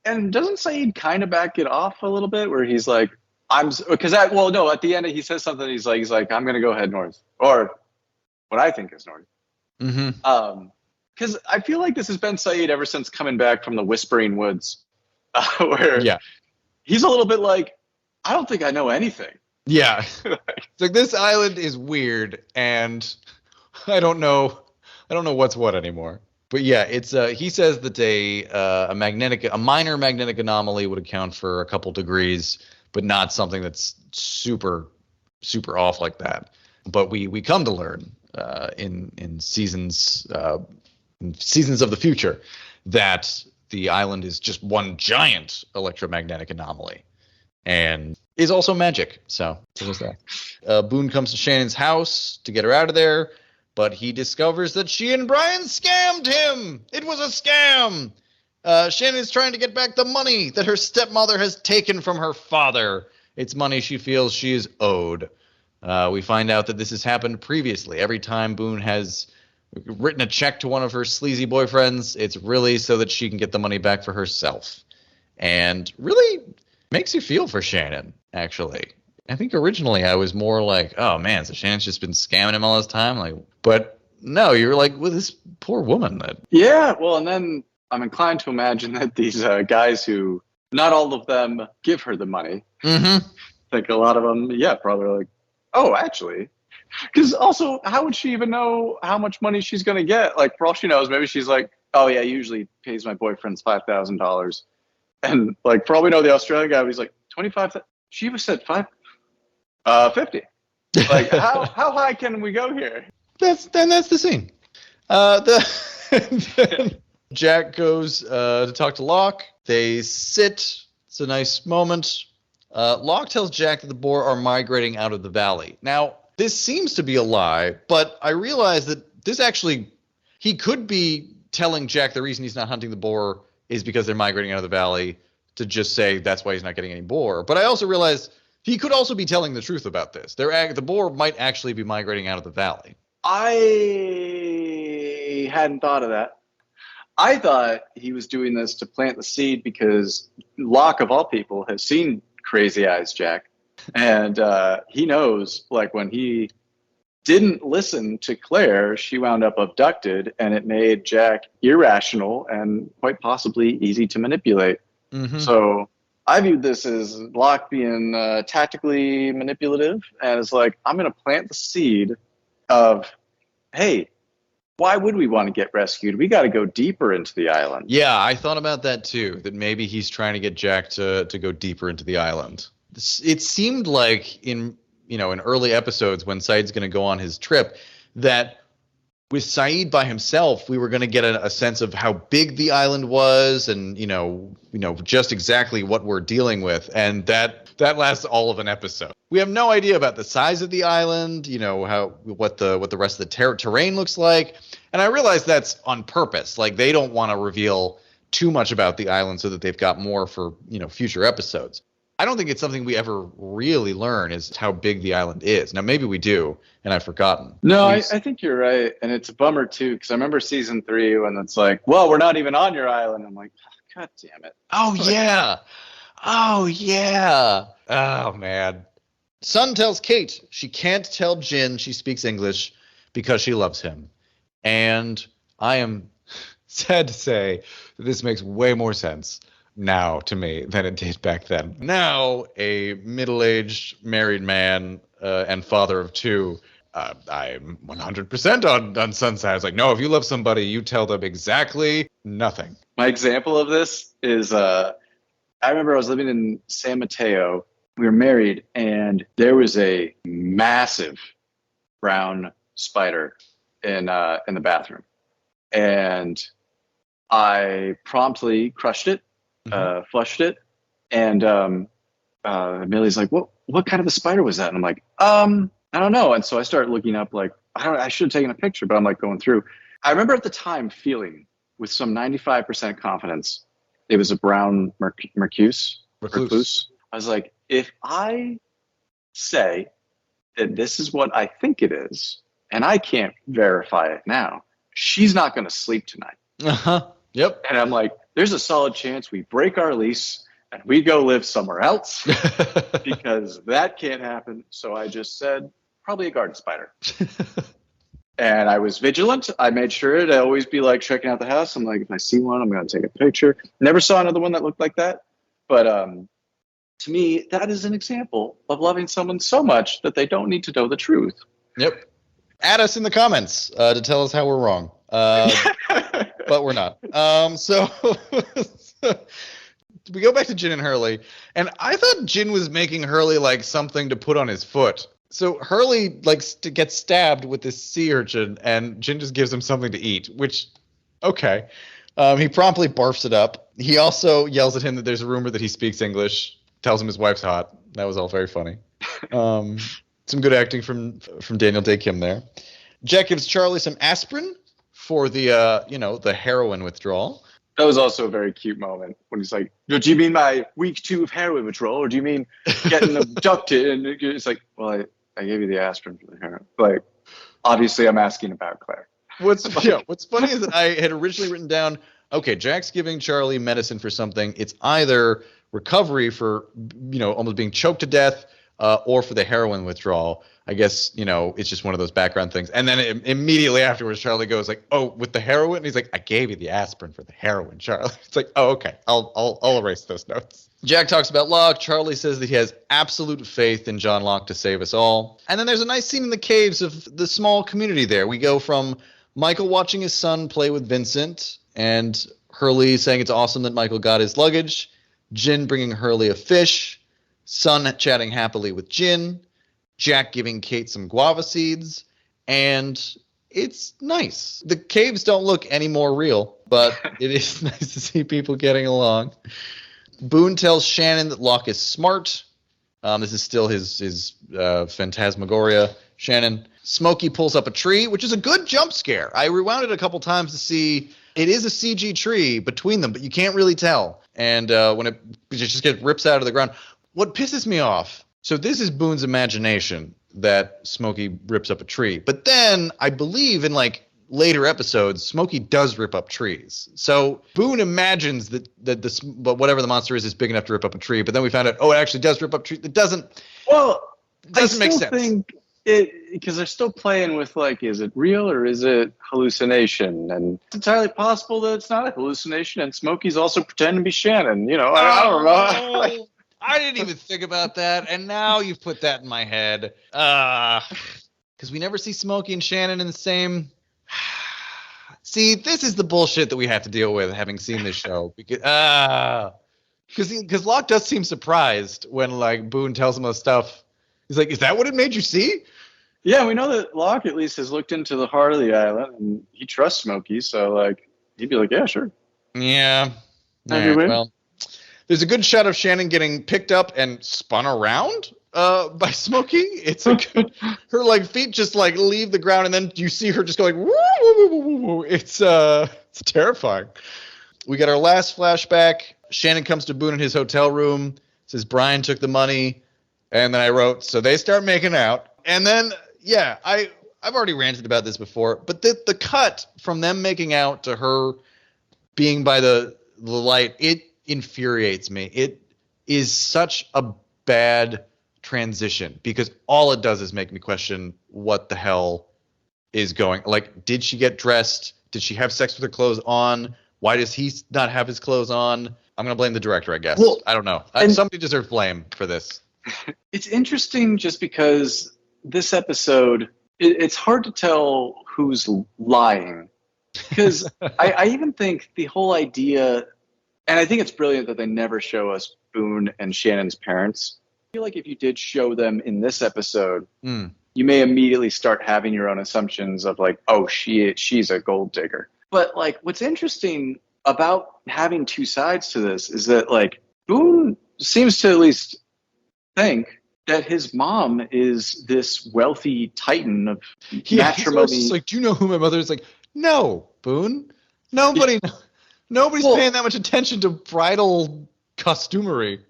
And doesn't Sayid kind of back it off a little bit where he's like, at the end he says something. He's like, I'm going to go head north, or what I think is north. Mm-hmm. Because I feel like this has been Sayid ever since coming back from the Whispering Woods, where he's a little bit like, I don't think I know anything. Yeah. It's like, this island is weird, and I don't know what's what anymore. But yeah, it's he says that a minor magnetic anomaly would account for a couple degrees, but not something that's super, super off like that. But we come to learn in seasons of the future that the island is just one giant electromagnetic anomaly and is also magic. So there's that. Boone comes to Shannon's house to get her out of there, but he discovers that she and Brian scammed him. It was a scam. Shannon is trying to get back the money that her stepmother has taken from her father. It's money she feels she is owed. We find out that this has happened previously. Every time Boone has written a check to one of her sleazy boyfriends, it's really so that she can get the money back for herself. And really makes you feel for Shannon, actually. I think originally I was more like, oh man, so Shannon's just been scamming him all this time. But no, you're like, with this poor woman. Yeah, well, and then I'm inclined to imagine that these guys who, not all of them give her the money. Mm-hmm. I think a lot of them, probably like, oh, actually. Because also, how would she even know how much money she's going to get? Like, for all she knows, maybe she's like, oh, yeah, usually pays my boyfriend's $5,000. And, like, for all we know, the Australian guy, he's like, 25,000. She even said 50. Like, how high can we go here? That's the scene. Jack goes to talk to Locke. They sit. It's a nice moment. Locke tells Jack that the boar are migrating out of the valley. Now, this seems to be a lie, but I realize that this actually, he could be telling Jack the reason he's not hunting the boar is because they're migrating out of the valley, to just say that's why he's not getting any boar. But I also realized he could also be telling the truth about this. The boar might actually be migrating out of the valley. I hadn't thought of that. I thought he was doing this to plant the seed because Locke, of all people, has seen Crazy Eyes Jack. And he knows, like, when he didn't listen to Claire, she wound up abducted, and it made Jack irrational and quite possibly easy to manipulate. Mm-hmm. So I viewed this as Locke being tactically manipulative, and it's like, I'm going to plant the seed of, hey, why would we want to get rescued? We got to go deeper into the island. Yeah, I thought about that too, that maybe he's trying to get Jack to go deeper into the island. It seemed like in early episodes when Sayid's going to go on his trip, that with Sayid by himself, we were going to get a sense of how big the island was, and just exactly what we're dealing with, and that lasts all of an episode. We have no idea about the size of the island, what the rest of the terrain looks like, and I realize that's on purpose. Like, they don't want to reveal too much about the island so that they've got more for future episodes. I don't think it's something we ever really learn, is how big the island is. Now, maybe we do, and I've forgotten. No, I think you're right. And it's a bummer, too, because I remember season 3 when it's like, well, we're not even on your island. I'm like, God damn it. Oh, yeah. Oh, yeah. Oh, man. Sun tells Kate she can't tell Jin she speaks English because she loves him. And I am sad to say that this makes way more sense now to me than it did back then. Now, a middle-aged married man and father of 2, I'm 100% on Sun's side. It's like, no, if you love somebody, you tell them exactly nothing. My example of this is I remember I was living in San Mateo. We were married, and there was a massive brown spider in the bathroom. And I promptly crushed it. Flushed it, and Millie's like, what kind of a spider was that? And I'm like, I don't know. And so I start looking up, like, I should have taken a picture, but I'm like going through. I remember at the time feeling with some 95% confidence it was a brown recluse. I was like, if I say that this is what I think it is, and I can't verify it now, she's not going to sleep tonight. Yep. And I'm like, there's a solid chance we break our lease and we go live somewhere else because that can't happen. So I just said, probably a garden spider. And I was vigilant. I made sure to always be like checking out the house. I'm like, if I see one, I'm going to take a picture. Never saw another one that looked like that. But to me, that is an example of loving someone so much that they don't need to know the truth. Yep. Add us in the comments to tell us how we're wrong. But we're not. So we go back to Jin and Hurley, and I thought Jin was making Hurley like something to put on his foot. So Hurley likes to get stabbed with this sea urchin, and Jin just gives him something to eat, which, okay. He promptly barfs it up. He also yells at him that there's a rumor that he speaks English, tells him his wife's hot. That was all very funny. Some good acting from Daniel Day Kim there. Jack gives Charlie some aspirin for the heroin withdrawal. That was also a very cute moment when he's like, do you mean my week 2 of heroin withdrawal, or do you mean getting abducted? And it's like, well, I gave you the aspirin for the heroin. Like, obviously I'm asking about Claire. What's funny is that I had originally written down, okay, Jack's giving Charlie medicine for something. It's either recovery for, almost being choked to death, or for the heroin withdrawal. I guess, it's just one of those background things. And then immediately afterwards, Charlie goes like, oh, with the heroin? And he's like, I gave you the aspirin for the heroin, Charlie. It's like, oh, okay. I'll erase those notes. Jack talks about Locke. Charlie says that he has absolute faith in John Locke to save us all. And then there's a nice scene in the caves of the small community there. We go from Michael watching his son play with Vincent, and Hurley saying it's awesome that Michael got his luggage, Jin bringing Hurley a fish, Son chatting happily with Jin, Jack giving Kate some guava seeds, and it's nice. The caves don't look any more real, but it is nice to see people getting along. Boone tells Shannon that Locke is smart. This is still his phantasmagoria. Shannon. Smokey pulls up a tree, which is a good jump scare. I rewound it a couple times to see it is a CG tree between them, but you can't really tell. And when it just rips out of the ground. What pisses me off, so this is Boone's imagination that Smokey rips up a tree. But then I believe in like later episodes, Smokey does rip up trees. So Boone imagines that this, but whatever the monster is big enough to rip up a tree. But then we found out, it actually does rip up trees. It doesn't. Well, it doesn't make sense. Think because they're still playing with like, is it real or is it hallucination? And it's entirely possible that it's not a hallucination. And Smokey's also pretending to be Shannon. I don't know. I didn't even think about that, and now you've put that in my head. Because we never see Smokey and Shannon in the same. See, this is the bullshit that we have to deal with having seen this show. Because Locke does seem surprised when like Boone tells him the stuff. He's like, "Is that what it made you see?" Yeah, we know that Locke at least has looked into the heart of the island, and he trusts Smokey, so like he'd be like, "Yeah, sure." Yeah. Right, well, there's a good shot of Shannon getting picked up and spun around by Smokey. It's a good, her like feet just like leave the ground, and then you see her just going. Woo, woo, woo, woo, woo. It's terrifying. We got our last flashback. Shannon comes to Boone in his hotel room. Says Brian took the money, and then I wrote, so they start making out, and then yeah, I've already ranted about this before, but the cut from them making out to her being by the light, it infuriates me. It is such a bad transition because all it does is make me question what the hell is going. Like, did she get dressed? Did she have sex with her clothes on? Why does he not have his clothes on? I'm gonna blame the director, I guess. Well, I don't know. Somebody deserves blame for this. It's interesting just because this episode, it's hard to tell who's lying because I even think the whole idea. And I think it's brilliant that they never show us Boone and Shannon's parents. I feel like if you did show them in this episode, you may immediately start having your own assumptions of like, oh, she's a gold digger. But like, what's interesting about having two sides to this is that like Boone seems to at least think that his mom is this wealthy titan of matrimony. He's like, do you know who my mother is? Like, no, Boone, nobody knows. Nobody's paying that much attention to bridal costumery.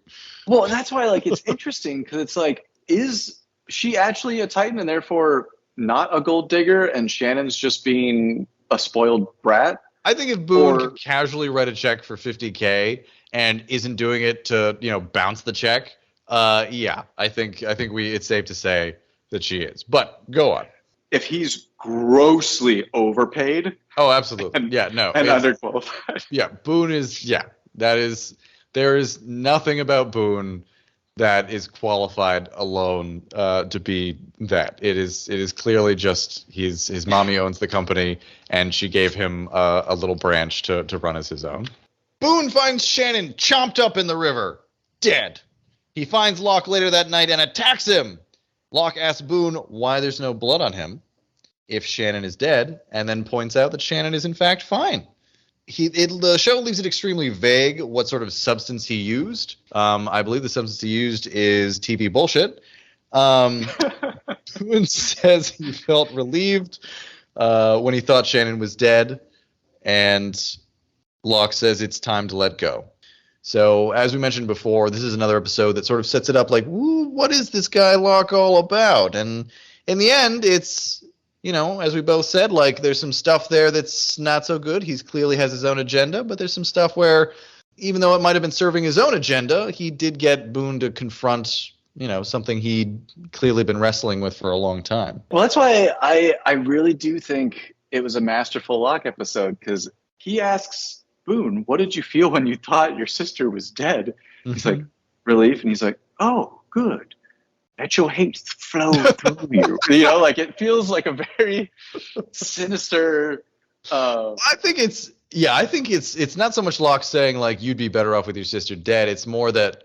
Well, that's why, like, it's interesting because it's like, is she actually a Titan and therefore not a gold digger, and Shannon's just being a spoiled brat? I think if Boone could casually write a check for $50K and isn't doing it to, bounce the check, yeah, I think it's safe to say that she is. But go on. If he's grossly overpaid. Oh, absolutely. And underqualified. Yeah, Boone is, there is nothing about Boone that is qualified alone to be that. It is clearly just his mommy owns the company and she gave him a little branch to run as his own. Boone finds Shannon chomped up in the river, dead. He finds Locke later that night and attacks him. Locke asks Boone why there's no blood on him if Shannon is dead, and then points out that Shannon is in fact fine. The show leaves it extremely vague what sort of substance he used. I believe the substance he used is TV bullshit. Boone says he felt relieved when he thought Shannon was dead, and Locke says it's time to let go. So, as we mentioned before, this is another episode that sort of sets it up like, what is this guy Locke all about? And in the end, it's, as we both said, like, there's some stuff there that's not so good. He clearly has his own agenda, but there's some stuff where, even though it might have been serving his own agenda, he did get Boone to confront, something he'd clearly been wrestling with for a long time. Well, that's why I really do think it was a masterful Locke episode, because he asks Boone, what did you feel when you thought your sister was dead? He's like, relief. And he's like, oh, good. Let your hate flow through you. It feels like a very sinister. I think it's not so much Locke saying like you'd be better off with your sister dead. It's more that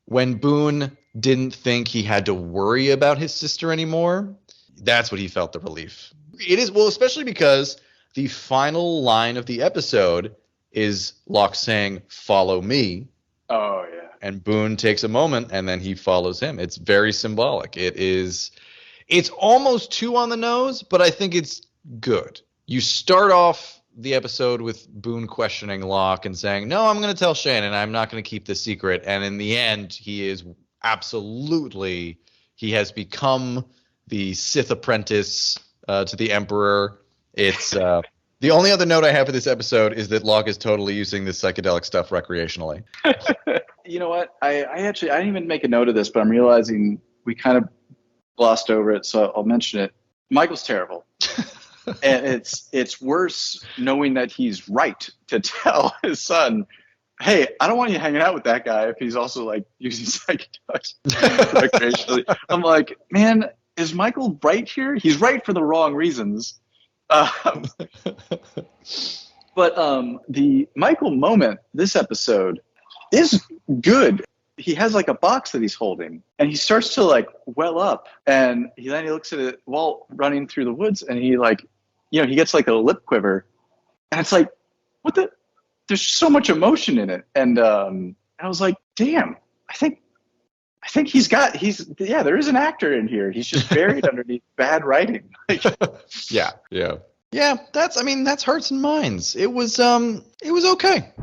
when Boone didn't think he had to worry about his sister anymore, that's what he felt the relief. It is, well, especially because the final line of the episode is Locke saying, follow me. Oh, yeah. And Boone takes a moment and then he follows him. It's very symbolic. It's almost too on the nose, but I think it's good. You start off the episode with Boone questioning Locke and saying, no, I'm going to tell Shannon. I'm not going to keep this secret. And in the end, he has become the Sith apprentice to the Emperor. It's the only other note I have for this episode is that Locke is totally using this psychedelic stuff recreationally. You know what? I didn't even make a note of this, but I'm realizing we kind of glossed over it, so I'll mention it. Michael's terrible. And it's worse knowing that he's right to tell his son, hey, I don't want you hanging out with that guy if he's also like using psychedelics recreationally. I'm like, man, is Michael right here? He's right for the wrong reasons. But the Michael moment this episode is good. He has like a box that he's holding, and he starts to like well up, and then he looks at it while running through the woods, and he like, he gets like a lip quiver, and it's like, what the? There's so much emotion in it, and I was like, damn, I think there is an actor in here. He's just buried underneath bad writing. Yeah. That's Hearts and Minds. It was okay.